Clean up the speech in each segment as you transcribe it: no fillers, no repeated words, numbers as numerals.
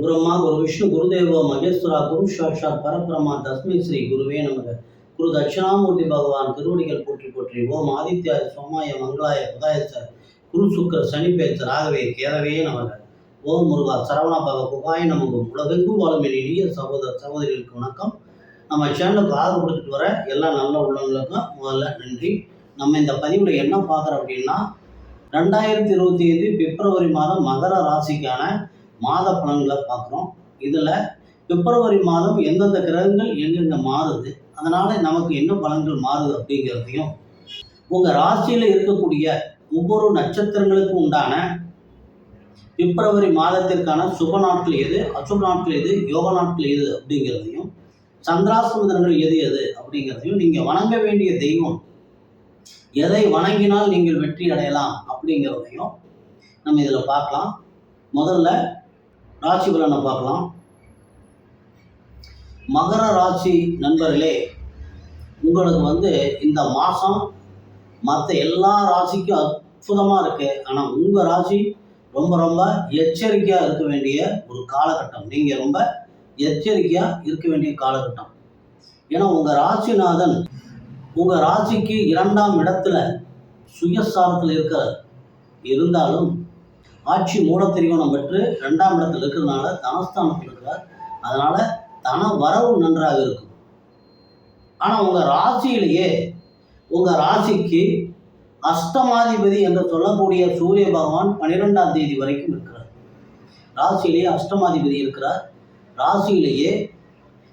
பிரம்மா குரு விஷ்ணு குருதேவோ மகேஸ்வரா குரு சாட்சாத் பரபிரமா தஸ்மை ஸ்ரீ குருவே நமக. குரு தட்சிணாமூர்த்தி பகவான் திருவடிகள் போற்றி போற்றி. ஓம் ஆதித்யாய சோமாய மங்களாய புதாயச குரு சுக்கர சனிப்பேச்ச ராகவே கேரவே நமக. ஓம் முருகா சரவணா பக புகாய நமகும். உலகெங்கும் வாழும் இனிய சகோதர சகோதரிகளுக்கு வணக்கம். நம்ம சேனலுக்கு ஆதரவு கொடுத்துட்டு வர எல்லா நல்ல உள்ளவங்களுக்கும் முதல்ல நன்றி. நம்ம இந்த பதிவில் என்ன பார்க்குறோம் அப்படின்னா, 2025 பிப்ரவரி மாதம் மகர ராசிக்கான மாத பலன்களை பார்க்குறோம். இதில் பிப்ரவரி மாதம் எந்தெந்த கிரகங்கள் எங்கெங்க மாறுது, அதனால் நமக்கு என்ன பலன்கள் மாறுது அப்படிங்கிறதையும், உங்கள் ராசியில் இருக்கக்கூடிய ஒவ்வொரு நட்சத்திரங்களுக்கும் உண்டான பிப்ரவரி மாதத்திற்கான சுப நாட்கள் எது, அசுப நாட்கள் எது, யோக நாட்கள் எது அப்படிங்கிறதையும், சந்திராஷ்டம தினங்கள் எது எது அப்படிங்கிறதையும், நீங்கள் வணங்க வேண்டிய தெய்வம் எதை வணங்கினால் நீங்கள் வெற்றி அடையலாம் அப்படிங்கிறதையும் நம்ம இதில் பார்க்கலாம். முதல்ல ராசி பலனை பார்க்கலாம். மகர ராசி நண்பர்களே, உங்களுக்கு இந்த மாதம் மற்ற எல்லா ராசிக்கும் அற்புதமாக இருக்குது. ஆனால் உங்கள் ராசி ரொம்ப ரொம்ப எச்சரிக்கையாக இருக்க வேண்டிய ஒரு காலகட்டம். நீங்கள் ரொம்ப எச்சரிக்கையாக இருக்க வேண்டிய காலகட்டம். ஏன்னா உங்கள் ராசிநாதன் உங்கள் ராசிக்கு 2ஆம் இடத்துல சுயஸ்தானத்தில் இருந்தாலும் ஆட்சி மூலத்திரிகோணம் பெற்று 2ஆம் இடத்துல இருக்கிறதுனால தனஸ்தானத்தில் இருக்கிறார். அதனால் தன வரவு நன்றாக இருக்கும். ஆனால் உங்கள் ராசியிலேயே உங்கள் ராசிக்கு அஷ்டமாதிபதி என்று சொல்லக்கூடிய சூரிய பகவான் 12ஆம் தேதி வரைக்கும் இருக்கிறார். ராசியிலேயே அஷ்டமாதிபதி இருக்கிறார். ராசியிலேயே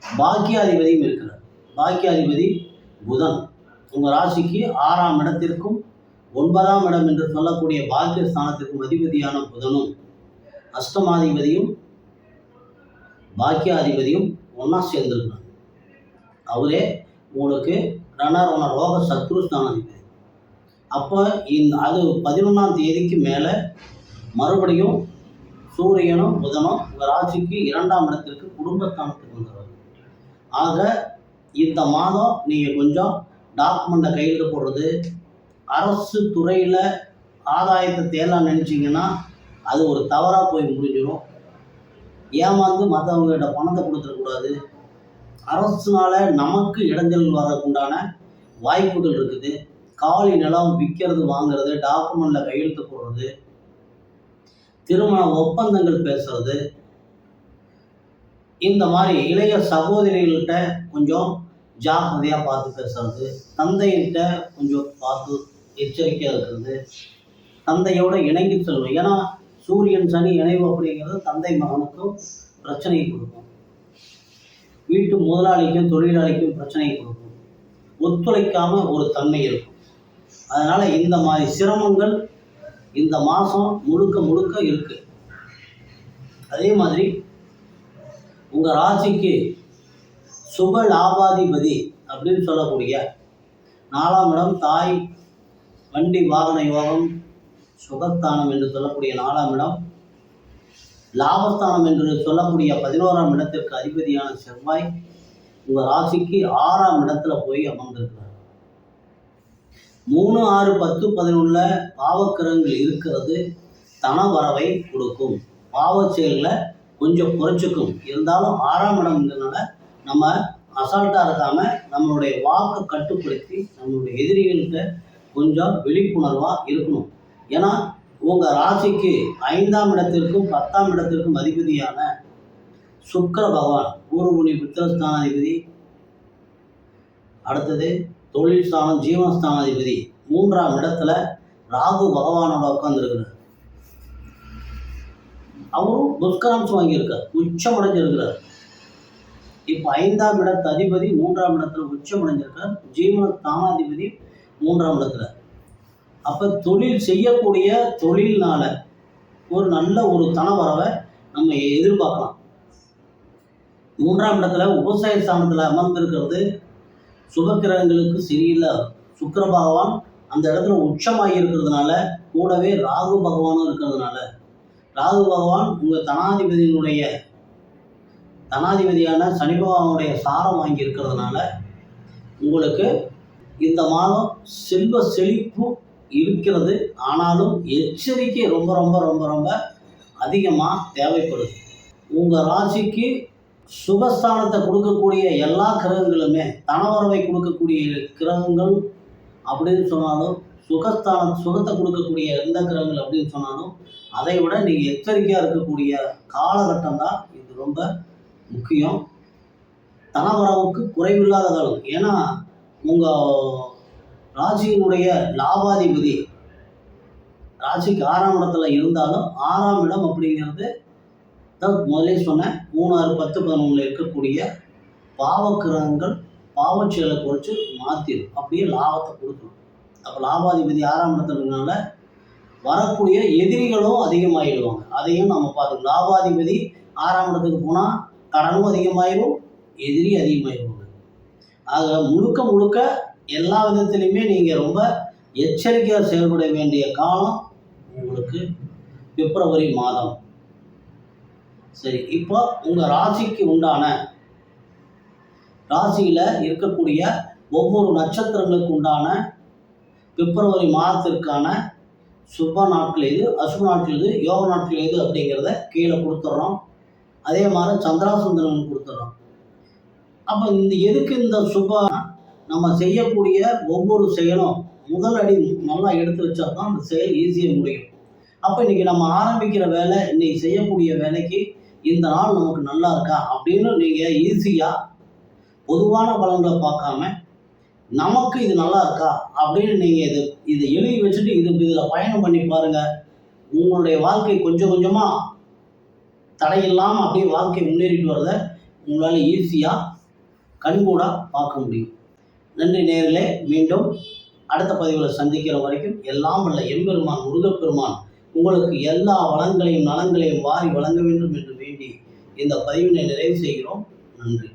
பாக்கியாதிபதியும் இருக்கிறார். பாக்கியாதிபதி புதன் உங்கள் ராசிக்கு 6ஆம் இடத்திற்கும் 9ஆம் இடம் என்று சொல்லக்கூடிய பாக்கிய ஸ்தானத்திற்கும் அதிபதியான புதனும் அஷ்டமாதிபதியும் பாக்கியாதிபதியும் ஒன்றா சேர்ந்திருக்கிறாங்க. அவரே உங்களுக்கு ரோக சத்ரு ஸ்தானாதிபதி. அப்போ அது 11ஆம் தேதிக்கு மேலே மறுபடியும் சூரியனும் புதனும் உங்கள் ராசிக்கு 2ஆம் இடத்திற்கு குடும்பஸ்தானத்துக்கு வந்துடுவாங்க. ஆக இந்த மாதம் நீங்கள் கொஞ்சம் டாக்குமெண்ட்டை கையெழுத்து போடுறது, அரசு துறையில் ஆதாயத்தை தேடலாம் நினச்சிங்கன்னா அது ஒரு தவறாக போய் முடிஞ்சிடும். ஏமாந்து மற்றவங்ககிட்ட பணத்தை கொடுத்துடக்கூடாது. அரசுனால் நமக்கு இடைஞ்சல் வரக்குண்டான வாய்ப்புகள் இருக்குது. காலி நிலம் விற்கிறது வாங்கிறது, டாக்குமெண்ட்டில் கையெழுத்து போடுறது, திருமண ஒப்பந்தங்கள் பேசுறது, இந்த மாதிரி இளைய சகோதரிகள்கிட்ட கொஞ்சம் ஜாக்கிரதையாக பார்த்து பேசுறது, தந்தைகிட்ட கொஞ்சம் பார்த்து எச்சரிக்கையாக இருக்கிறது, தந்தையோட இணங்கி செல்வது. ஏன்னா சூரியன் சனி இணைவு அப்படிங்கிறது தந்தை மகனுக்கும் பிரச்சனையை கொடுக்கும், வீட்டு முதலாளிக்கும் தொழிலாளிக்கும் பிரச்சனையை கொடுக்கும், ஒத்துழைக்காமல் ஒரு தன்மை இருக்கும். அதனால் இந்த மாதிரி சிரமங்கள் இந்த மாதம் முழுக்க முழுக்க இருக்குது. அதே மாதிரி உங்கள் ராசிக்கு சுப லாபாதிபதி அப்படின்னு சொல்லக்கூடிய 4ஆம் இடம் தாய் வண்டி வாகன யோகம் சுகஸ்தானம் என்று சொல்லக்கூடிய 4ஆம் இடம், லாபஸ்தானம் என்று சொல்லக்கூடிய 11ஆம் இடத்திற்கு அதிபதியான செவ்வாய் உங்கள் ராசிக்கு 6ஆம் இடத்துல போய் அமர்ந்திருக்கிறார். 3, 6, 10, 11 பாவக்கிரகங்கள் இருக்கிறது தன வரவை கொடுக்கும். பாவ செயல்களை கொஞ்சம் குறைச்சிக்கும். இருந்தாலும் 6ஆம் இடம்ங்கிறதுனால நம்ம அசால்ட்டாக இருக்காமல் நம்மளுடைய வாக்கை கட்டுப்படுத்தி நம்மளுடைய எதிரிகள்கிட்ட கொஞ்சம் விழிப்புணர்வாக இருக்கணும். ஏன்னா உங்கள் ராசிக்கு 5ஆம் இடத்திற்கும் 10ஆம் இடத்திற்கும் அதிபதியான சுக்கிர பகவான் பூர்வபுணி புத்திரஸ்தானாதிபதி, அடுத்தது தொழில் ஸ்தானம் ஜீவனஸ்தானாதிபதி 3ஆம் இடத்துல ராகு பகவானோட உட்கார்ந்துருக்கிறார். அவரும் துஷ்கராம்சம் வாங்கியிருக்கார், உச்சமடைஞ்சிருக்கிறார். இப்போ 5ஆம் இடத்து அதிபதி 3ஆம் இடத்துல உச்சமடைஞ்சிருக்கார். ஜீவன ஸ்தானாதிபதி 3ஆம் இடத்துல. அப்போ தொழில் செய்யக்கூடிய தொழில்னால ஒரு நல்ல ஒரு தனவரவை நம்ம எதிர்பார்க்கலாம். 3ஆம் இடத்துல விவசாய ஸ்தானத்தில் அமர்ந்திருக்கிறது சுபக்கிரகங்களுக்கு சரியில்லை. சுக்கிர பகவான் அந்த இடத்துல உச்சமாகி இருக்கிறதுனால, கூடவே ராகு பகவானும் இருக்கிறதுனால, ராகு பகவான் உங்கள் தனாதிபதியான சனி பகவானுடைய சாரம் வாங்கி இருக்கிறதுனால உங்களுக்கு இந்த மாதம் செல்வ செழிப்பு இருக்கிறது. ஆனாலும் எச்சரிக்கை ரொம்ப ரொம்ப ரொம்ப ரொம்ப அதிகமாக தேவைப்படுது. உங்கள் ராசிக்கு சுகஸ்தானத்தை கொடுக்கக்கூடிய எல்லா கிரகங்களுமே, தனவரவை கொடுக்கக்கூடிய கிரகங்கள் அப்படின்னு சொன்னாலும், சுகத்தை கொடுக்கக்கூடிய எந்த கிரகங்கள் அப்படின்னு சொன்னாலும், அதை விட நீங்கள் எச்சரிக்கையாக இருக்கக்கூடிய காலகட்டம் தான் இது ரொம்ப முக்கியம். தனவரவுக்கு குறைவில்லாத காலம். ஏன்னா உங்கள் ராசியினுடைய லாபாதிபதி ராசிக்கு 6ஆம் இடத்துல இருந்தாலும், 6ஆம் இடம் அப்படிங்கிறது முதலே சொன்னேன் 3, 6, 10, 11 இருக்கக்கூடிய பாவக்கிரகங்கள் பாவச்செயலை குறைச்சி மாற்றிடும், அப்படியே லாபத்தை கொடுக்கணும். அப்போ லாபாதிபதி 6ஆம் இடத்துலனால வரக்கூடிய எதிரிகளும் அதிகமாகிடுவாங்க. அதையும் நம்ம பார்த்துக்கணும். லாபாதிபதி 6ஆம் இடத்துக்கு போனால் கடனும் அதிகமாயிடும், எதிரி அதிகமாகிடுவாங்க. ஆக முழுக்க முழுக்க எல்லா விதத்திலையுமே நீங்கள் ரொம்ப எச்சரிக்கையாக செயல்பட வேண்டிய காலம் உங்களுக்கு பிப்ரவரி மாதம். சரி, இப்போ உங்கள் ராசிக்கு உண்டான ராசியில் இருக்கக்கூடிய ஒவ்வொரு நட்சத்திரங்களுக்கு உண்டான பிப்ரவரி மாதத்திற்கான சுப நாட்கள் எது, அசுப நாட்கள் எது, யோக நாட்கள் எது அப்படிங்கிறத கீழே கொடுத்துட்றோம். அதே மாதிரி சந்திராசந்திரன் கொடுத்துட்றோம். அப்போ எதுக்கு இந்த நம்ம செய்யக்கூடிய ஒவ்வொரு செயலும் முதல் அடி நல்லா எடுத்து வச்சா தான் அந்த செயல் ஈஸியாக முடியும். அப்போ இன்றைக்கி நம்ம ஆரம்பிக்கிற வேலை, இன்றைக்கி செய்யக்கூடிய வேலைக்கு இந்த நாள் நமக்கு நல்லா இருக்கா அப்படின்னு நீங்கள் ஈஸியாக பொதுவான பலன்களை பார்க்காம நமக்கு இது நல்லா இருக்கா அப்படின்னு நீங்கள் இதை எழுதி வச்சுட்டு இதில் பயணம் பண்ணி பாருங்கள். உங்களுடைய வாழ்க்கை கொஞ்சம் கொஞ்சமாக தடையில்லாமல் அப்படியே வாழ்க்கை முன்னேறிட்டு வரத உங்களால் ஈஸியாக கண்கூடாக பார்க்க முடியும். நன்றி நேயர்களே. மீண்டும் அடுத்த பதிவில் சந்திக்கிற வரைக்கும் எல்லாம் வல்ல எம்பெருமான் முருகப்பெருமான் உங்களுக்கு எல்லா வளங்களையும் நலங்களையும் வாரி வழங்க வேண்டும் என்று வேண்டி இந்த பதிவினை நிறைவு செய்கிறோம். நன்றி.